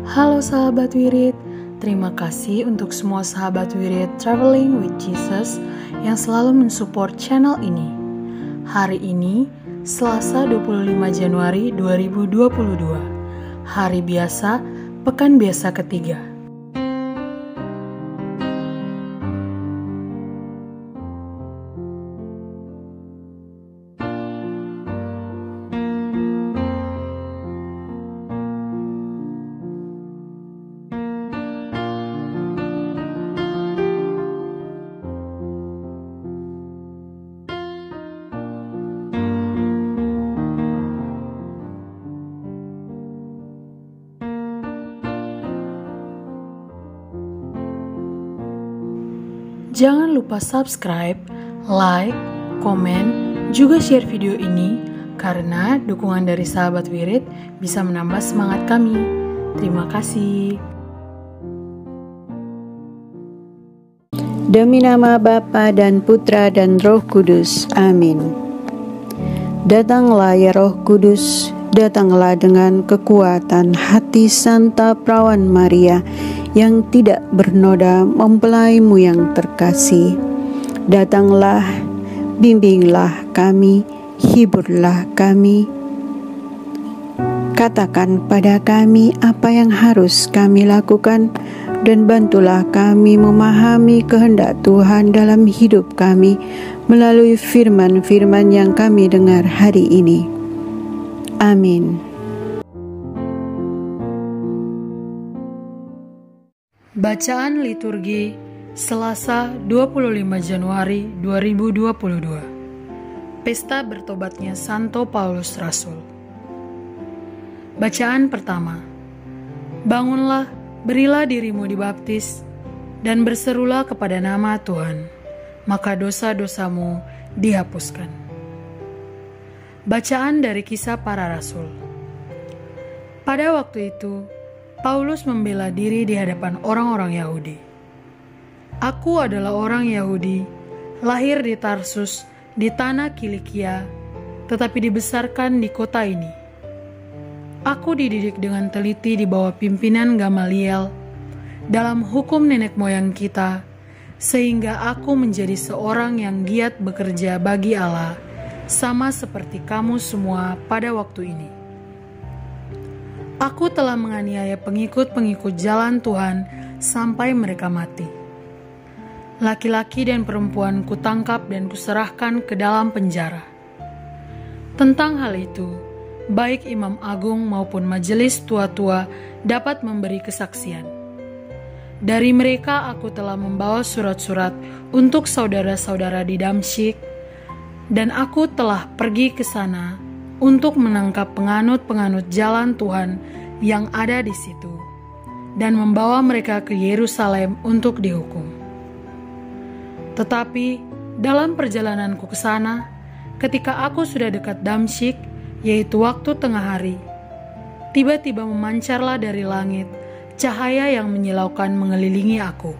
Halo sahabat Wirid, terima kasih untuk semua sahabat Wirid Traveling with Jesus yang selalu mensupport channel ini. Hari ini, Selasa 25 Januari 2022, hari biasa, pekan biasa ketiga. Jangan lupa subscribe, like, komen, juga share video ini karena dukungan dari sahabat Wirid bisa menambah semangat kami. Terima kasih. Demi nama Bapa dan Putra dan Roh Kudus. Amin. Datanglah ya Roh Kudus, datanglah dengan kekuatan hati Santa Perawan Maria yang tidak bernoda mempelaimu yang terkasih. Datanglah, bimbinglah kami, hiburlah kami. Katakan pada kami apa yang harus kami lakukan dan bantulah kami memahami kehendak Tuhan dalam hidup kami melalui firman-firman yang kami dengar hari ini. Amin. Bacaan liturgi Selasa 25 Januari 2022. Pesta bertobatnya Santo Paulus Rasul. Bacaan pertama. Bangunlah, berilah dirimu dibaptis, dan berserulah kepada nama Tuhan, maka dosa-dosamu dihapuskan. Bacaan dari Kisah Para Rasul. Pada waktu itu, Paulus membela diri di hadapan orang-orang Yahudi. Aku adalah orang Yahudi, lahir di Tarsus, di tanah Kilikia, tetapi dibesarkan di kota ini. Aku dididik dengan teliti di bawah pimpinan Gamaliel dalam hukum nenek moyang kita, sehingga aku menjadi seorang yang giat bekerja bagi Allah, sama seperti kamu semua pada waktu ini. Aku telah menganiaya pengikut-pengikut jalan Tuhan sampai mereka mati. Laki-laki dan perempuan kutangkap dan kuserahkan ke dalam penjara. Tentang hal itu, baik Imam Agung maupun majelis tua-tua dapat memberi kesaksian. Dari mereka aku telah membawa surat-surat untuk saudara-saudara di Damsyik, dan aku telah pergi ke sana untuk menangkap penganut-penganut jalan Tuhan yang ada di situ, dan membawa mereka ke Yerusalem untuk dihukum. Tetapi dalam perjalananku ke sana, ketika aku sudah dekat Damsyik, yaitu waktu tengah hari, tiba-tiba memancarlah dari langit cahaya yang menyilaukan mengelilingi aku.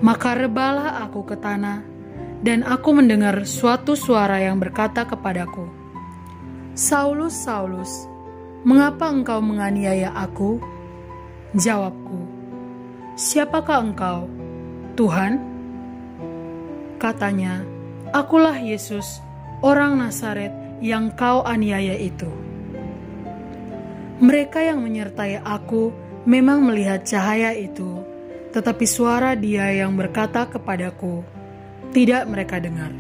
Maka rebalah aku ke tanah, dan aku mendengar suatu suara yang berkata kepadaku, "Saulus, Saulus, mengapa engkau menganiaya aku?" Jawabku, "Siapakah engkau, Tuhan?" Katanya, "Akulah Yesus, orang Nazaret yang kau aniaya itu." Mereka yang menyertai aku memang melihat cahaya itu, tetapi suara Dia yang berkata kepadaku tidak mereka dengar.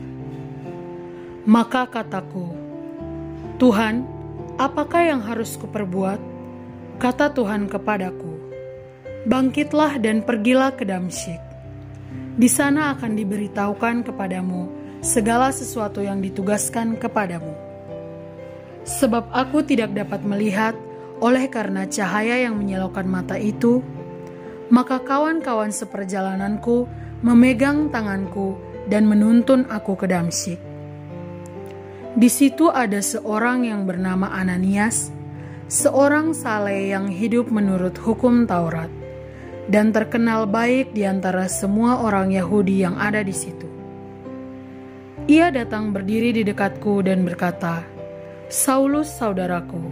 Maka kataku, "Tuhan, apakah yang harus kuperbuat?" Kata Tuhan kepadaku, "Bangkitlah dan pergilah ke Damsyik. Di sana akan diberitahukan kepadamu segala sesuatu yang ditugaskan kepadamu." Sebab aku tidak dapat melihat oleh karena cahaya yang menyilaukan mata itu, maka kawan-kawan seperjalananku memegang tanganku dan menuntun aku ke Damsyik. Di situ ada seorang yang bernama Ananias, seorang saleh yang hidup menurut hukum Taurat, dan terkenal baik di antara semua orang Yahudi yang ada di situ. Ia datang berdiri di dekatku dan berkata, "Saulus, saudaraku,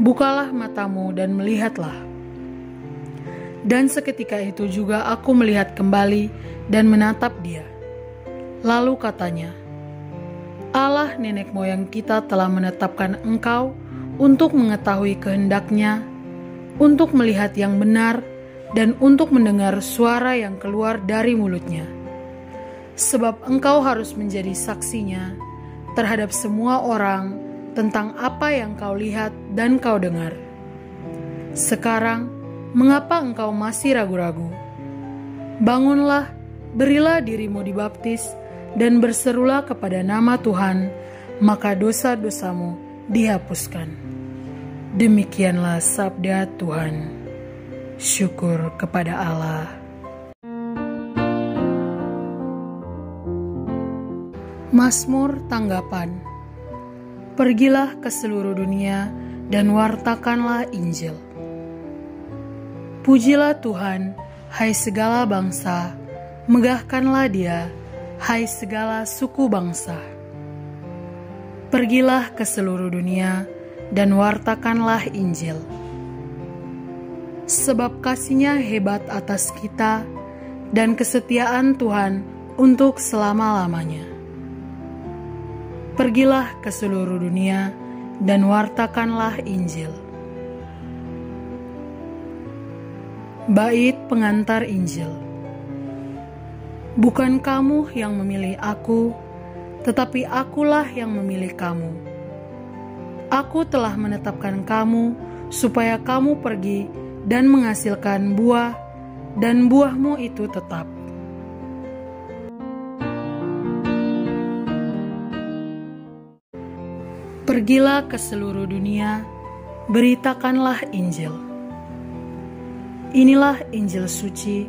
bukalah matamu dan melihatlah." Dan seketika itu juga aku melihat kembali dan menatap dia. Lalu katanya, Allah nenek moyang kita telah menetapkan engkau untuk mengetahui kehendak-Nya, untuk melihat yang benar, dan untuk mendengar suara yang keluar dari mulut-Nya. Sebab engkau harus menjadi saksinya terhadap semua orang tentang apa yang kau lihat dan kau dengar. Sekarang, mengapa engkau masih ragu-ragu? Bangunlah, berilah dirimu dibaptis, dan berserulah kepada nama Tuhan, maka dosa-dosamu dihapuskan. Demikianlah sabda Tuhan. Syukur kepada Allah. Mazmur tanggapan. Pergilah ke seluruh dunia dan wartakanlah Injil. Pujilah Tuhan, hai segala bangsa, megahkanlah Dia, hai segala suku bangsa. Pergilah ke seluruh dunia dan wartakanlah Injil. Sebab kasih-Nya hebat atas kita dan kesetiaan Tuhan untuk selama-lamanya. Pergilah ke seluruh dunia dan wartakanlah Injil. Bait pengantar Injil. Bukan kamu yang memilih aku, tetapi akulah yang memilih kamu. Aku telah menetapkan kamu supaya kamu pergi dan menghasilkan buah, dan buahmu itu tetap. Pergilah ke seluruh dunia, beritakanlah Injil. Inilah Injil suci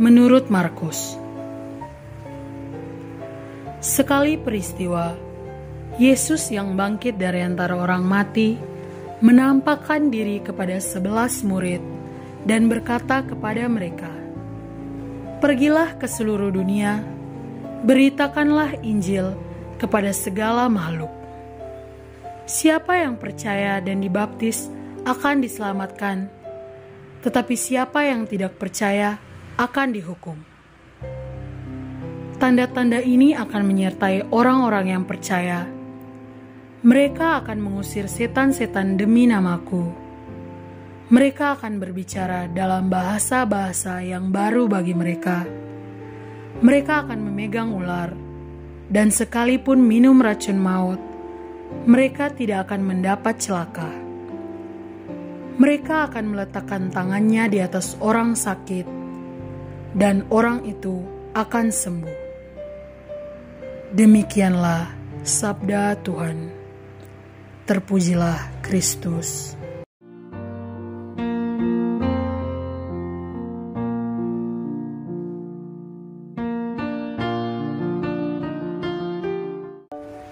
menurut Markus. Sekali peristiwa, Yesus yang bangkit dari antara orang mati menampakkan diri kepada 11 murid dan berkata kepada mereka, "Pergilah ke seluruh dunia, beritakanlah Injil kepada segala makhluk. Siapa yang percaya dan dibaptis akan diselamatkan, tetapi siapa yang tidak percaya akan dihukum. Tanda-tanda ini akan menyertai orang-orang yang percaya. Mereka akan mengusir setan-setan demi namaku. Mereka akan berbicara dalam bahasa-bahasa yang baru bagi mereka. Mereka akan memegang ular, dan sekalipun minum racun maut, mereka tidak akan mendapat celaka. Mereka akan meletakkan tangannya di atas orang sakit, dan orang itu akan sembuh." Demikianlah sabda Tuhan. Terpujilah Kristus.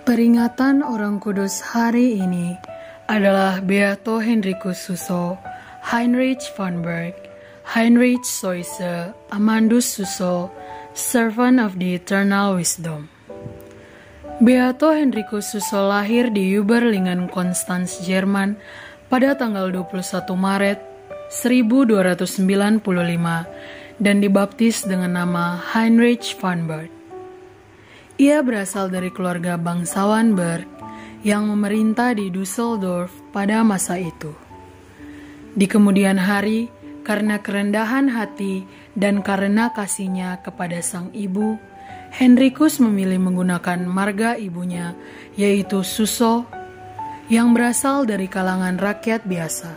Peringatan Orang Kudus hari ini adalah Beato Henricus Suso, Heinrich von Berg, Heinrich Soise, Amandus Suso, Servant of the Eternal Wisdom. Beato Henricus Suso lahir di Überlingen, Konstanz, Jerman pada tanggal 21 Maret 1295 dan dibaptis dengan nama Heinrich von Berg. Ia berasal dari keluarga bangsawan Berg yang memerintah di Düsseldorf pada masa itu. Di kemudian hari, karena kerendahan hati dan karena kasihnya kepada sang ibu, Henricus memilih menggunakan marga ibunya, yaitu Suso, yang berasal dari kalangan rakyat biasa.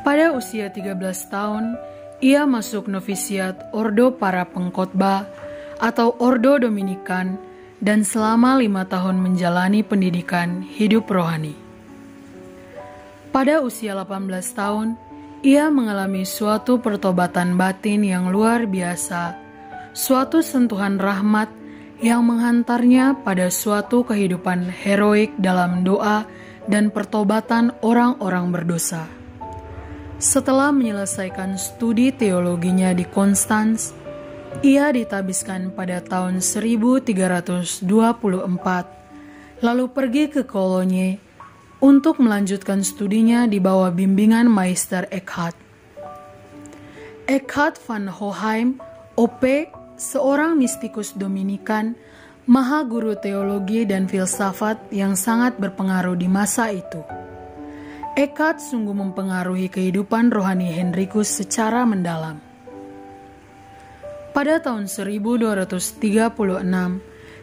Pada usia 13 tahun, ia masuk novisiat Ordo para Pengkhotbah atau Ordo Dominikan dan selama 5 tahun menjalani pendidikan hidup rohani. Pada usia 18 tahun, ia mengalami suatu pertobatan batin yang luar biasa, suatu sentuhan rahmat yang menghantarnya pada suatu kehidupan heroik dalam doa dan pertobatan orang-orang berdosa. Setelah menyelesaikan studi teologinya di Konstanz, ia ditabiskan pada tahun 1324, lalu pergi ke Cologne untuk melanjutkan studinya di bawah bimbingan Meister Eckhart. Eckhart van Hoheim, OP, seorang mistikus Dominikan, maha guru teologi dan filsafat yang sangat berpengaruh di masa itu. Eckhart sungguh mempengaruhi kehidupan rohani Henricus secara mendalam. Pada tahun 1236,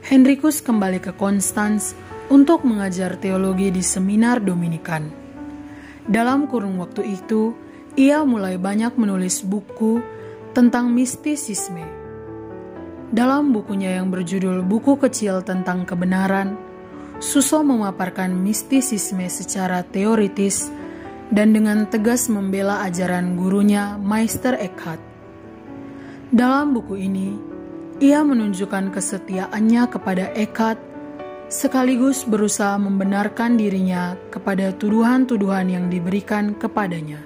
Henricus kembali ke Konstans untuk mengajar teologi di seminar Dominikan. Dalam kurun waktu itu, ia mulai banyak menulis buku tentang mistisisme. Dalam bukunya yang berjudul Buku Kecil Tentang Kebenaran, Suso memaparkan mistisisme secara teoritis dan dengan tegas membela ajaran gurunya Meister Eckhart. Dalam buku ini, ia menunjukkan kesetiaannya kepada Eckhart sekaligus berusaha membenarkan dirinya kepada tuduhan-tuduhan yang diberikan kepadanya.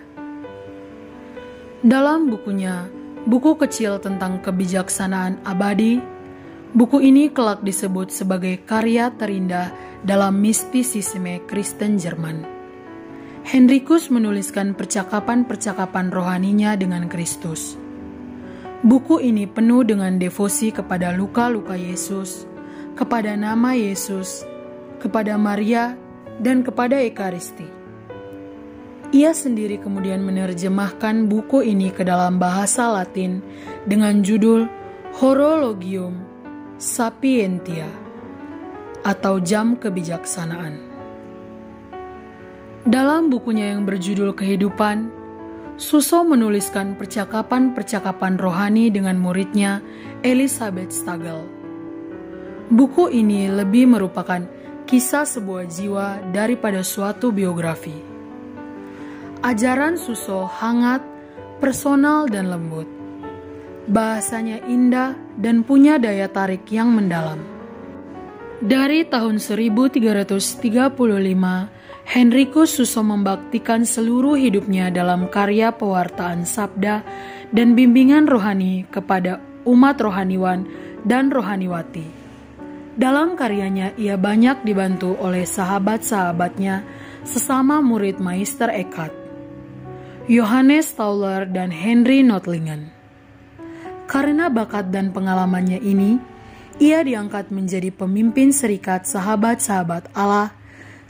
Dalam bukunya, Buku Kecil Tentang Kebijaksanaan Abadi, buku ini kelak disebut sebagai karya terindah dalam mistisisme Kristen Jerman. Henricus menuliskan percakapan-percakapan rohaninya dengan Kristus. Buku ini penuh dengan devosi kepada luka-luka Yesus, kepada nama Yesus, kepada Maria, dan kepada Ekaristi. Ia sendiri kemudian menerjemahkan buku ini ke dalam bahasa Latin dengan judul Horologium Sapientia atau Jam Kebijaksanaan. Dalam bukunya yang berjudul Kehidupan, Suso menuliskan percakapan-percakapan rohani dengan muridnya Elisabeth Stagel. Buku ini lebih merupakan kisah sebuah jiwa daripada suatu biografi. Ajaran Suso hangat, personal dan lembut. Bahasanya indah dan punya daya tarik yang mendalam. Dari tahun 1335, Henricus Suso membaktikan seluruh hidupnya dalam karya pewartaan sabda dan bimbingan rohani kepada umat rohaniwan dan rohaniwati. Dalam karyanya, ia banyak dibantu oleh sahabat-sahabatnya sesama murid Meister Eckhart, Johannes Tauler dan Henry Nottlingen. Karena bakat dan pengalamannya ini, ia diangkat menjadi pemimpin serikat sahabat-sahabat Allah,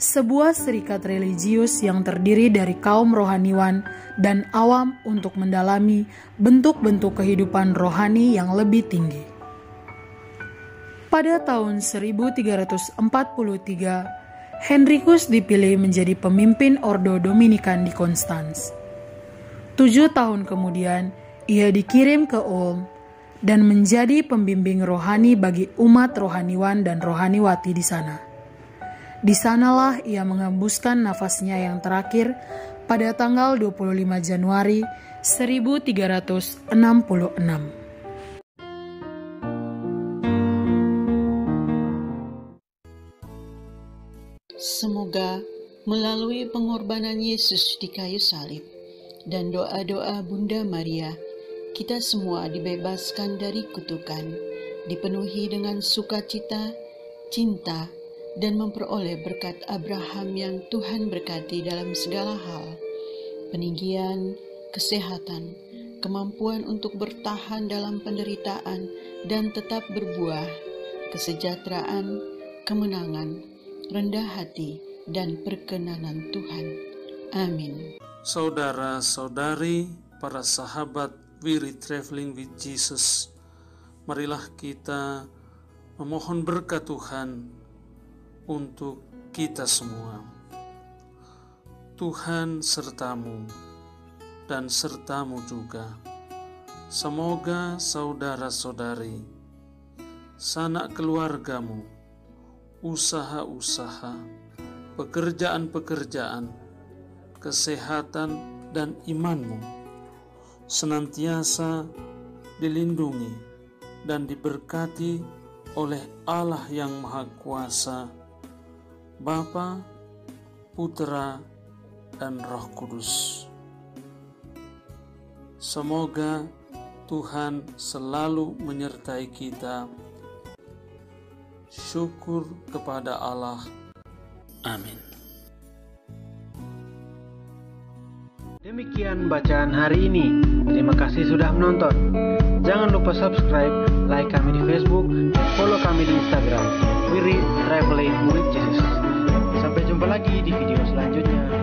sebuah serikat religius yang terdiri dari kaum rohaniwan dan awam untuk mendalami bentuk-bentuk kehidupan rohani yang lebih tinggi. Pada tahun 1343, Henricus dipilih menjadi pemimpin Ordo Dominikan di Konstans. 7 tahun kemudian, ia dikirim ke Ulm dan menjadi pembimbing rohani bagi umat rohaniwan dan rohaniwati di sana. Di sanalah ia mengembuskan nafasnya yang terakhir pada tanggal 25 Januari 1366. Semoga melalui pengorbanan Yesus di kayu salib dan doa-doa Bunda Maria, kita semua dibebaskan dari kutukan, dipenuhi dengan sukacita, cinta, dan memperoleh berkat Abraham yang Tuhan berkati dalam segala hal, peninggian, kesehatan, kemampuan untuk bertahan dalam penderitaan dan tetap berbuah, kesejahteraan, kemenangan, rendah hati, dan perkenanan Tuhan. Amin. Saudara-saudari, para sahabat Weary Traveling with Jesus, marilah kita memohon berkat Tuhan untuk kita semua. Tuhan sertamu dan sertamu juga. Semoga saudara-saudari, sanak keluargamu, usaha-usaha, pekerjaan-pekerjaan, kesehatan, dan imanmu senantiasa dilindungi dan diberkati oleh Allah yang Maha Kuasa, Bapa, Putra, dan Roh Kudus. Semoga Tuhan selalu menyertai kita. Syukur kepada Allah. Amin. Demikian bacaan hari ini. Terima kasih sudah menonton. Jangan lupa subscribe, like kami di Facebook, dan follow kami di Instagram. We Read Traveling with Jesus. Sampai jumpa lagi di video selanjutnya.